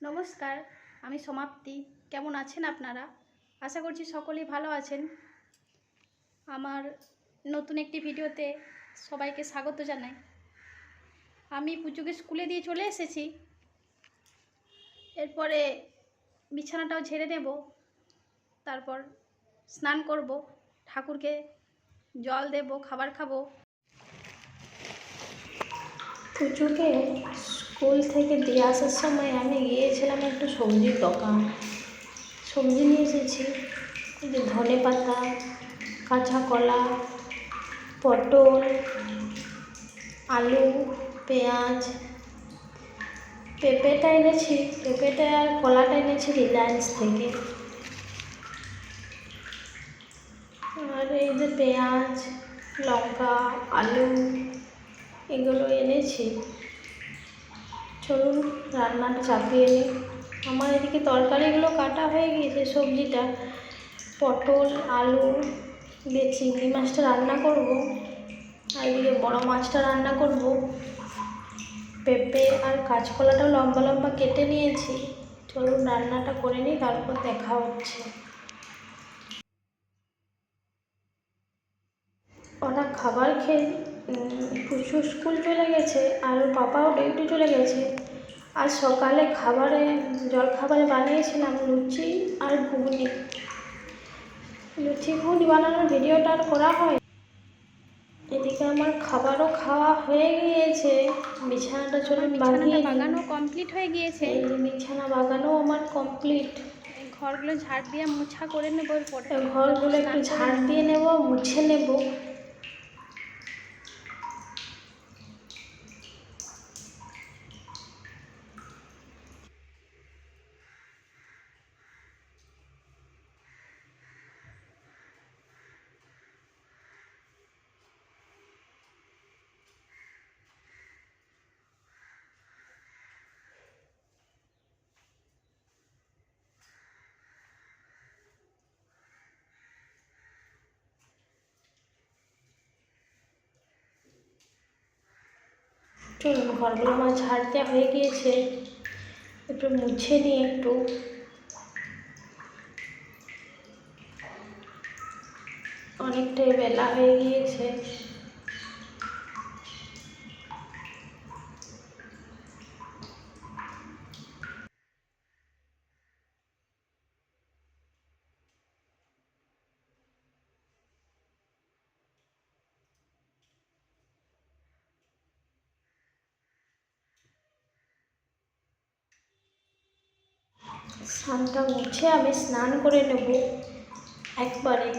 নমস্কার, আমি সমাপ্তি। কেমন আছেন আপনারা? আশা করছি সকলেই ভালো আছেন। আমার নতুন একটি ভিডিওতে সবাইকে স্বাগত জানাই। আমি পুজোকে স্কুলে দিয়ে চলে এসেছি। এরপরে বিছানাটাও ঝেড়ে নেব, তারপর স্নান করব, ঠাকুরকে জল দেব, খাবার খাবো। পুজোকে স্কুল থেকে দিয়ে আসার সময় আমি গিয়েছিলাম একটু সবজির দোকান। সবজি নিয়ে এসেছি, যে ধনে পাতা, কাঁচা কলা, পটল, আলু, পেঁয়াজ, পেঁপেটা এনেছি। পেঁপেটা আর কলাটা এনেছি রিলায়েন্স থেকে। আর এই যে পেঁয়াজ, লঙ্কা, আলু এগুলো এনেছি। চলুন রান্নাটা চাপিয়ে নিই। আমার এদিকে তরকারিগুলো কাটা হয়ে গিয়েছে। সবজিটা পটল, আলু দিয়ে চিংড়ি মাছটা রান্না করব, আর এদিকে বড় মাছটা রান্না করব। পেঁপে আর কাঁচকলাটাও লম্বা লম্বা কেটে নিয়েছি। চলুন রান্নাটা করে নিই, তারপর দেখা হচ্ছে। ওরা খাবার খেয়ে পুচু স্কুল চলে গেছে, আর ওর পাপাও ডিউটি চলে গেছে। আর সকালে জলখাবারে বানিয়েছিলাম লুচি আর ঘুগনি। লুচি ঘুগনি বানানোর ভিডিওটা আর করা হয়। এদিকে আমার খাবারও খাওয়া হয়ে গিয়েছে। বিছানাটা বাগানো কমপ্লিট হয়ে গিয়েছে। এই বিছানা বাগানো আমার কমপ্লিট। ঘরগুলো ঝাড় দিয়ে মোছা করে নেব। এরপরে ঘরগুলো একটু ঝাড় দিয়ে নেব, মুছে নেব। চলুন, ঘরগুলো আমার ঝাড় দেওয়া হয়ে গিয়েছে, একটু মুছে নিই। অনেকটাই বেলা হয়ে গিয়েছে। স্নানটা মুছে আমি স্নান করে নেব একবারে।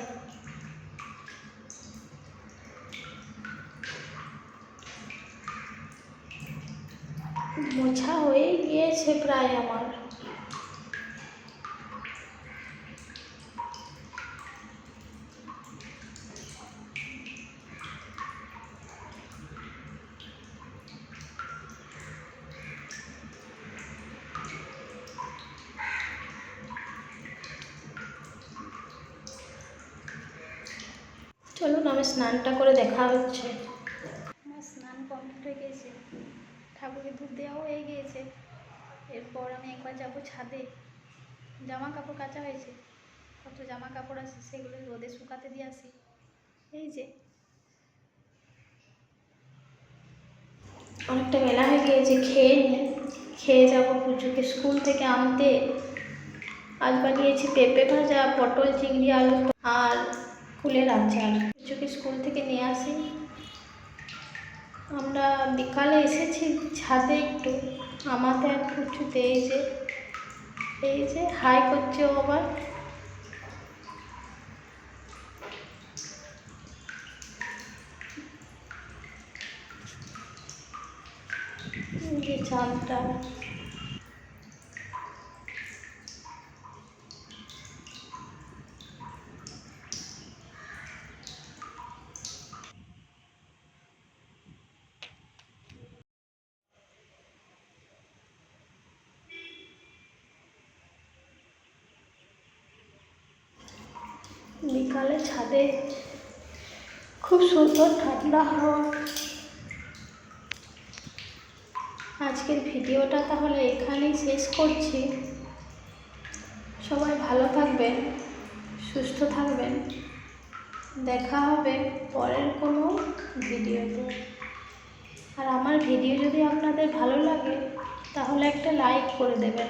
মোছা হয়ে গিয়েছে প্রায় আমার। চলুন আমি স্নানটা করে দেখা হচ্ছে। আমার স্নান কমপ্লিট হয়ে গিয়েছে, ঠাকুরকে ধূপ দেওয়াও হয়ে গিয়েছে। এরপর আমি একবার যাব ছাদে। জামা কাপড় কাচা হয়েছে, কত জামা কাপড় আছে সেগুলো রোদে শুকাতে দিয়ে আসি। এই যে অনেকটা বেলা হয়ে গিয়েছে, খেয়ে যাব পুজোকে স্কুল থেকে আনতে। আজ বানিয়েছি পেঁপে ভাজা, পটল, চিংড়ি, আলু আর ফুলের আচার। পুজোকে স্কুল থেকে নিয়ে আসি। আমরা বিকালে এসেছি ছাদে একটু আমাতে আর পুচুতে। এই যে হাই করছে ও আবার। যে চালটা বিকালে ছাদে খুব সুন্দর ঠান্ডা হাওয়া। আজকের ভিডিওটা তাহলে এখানেই শেষ করছি। সবাই ভালো থাকবেন, সুস্থ থাকবেন। দেখা হবে পরের কোনো ভিডিওতে। আর আমার ভিডিও যদি আপনাদের ভালো লাগে তাহলে একটা লাইক করে দেবেন।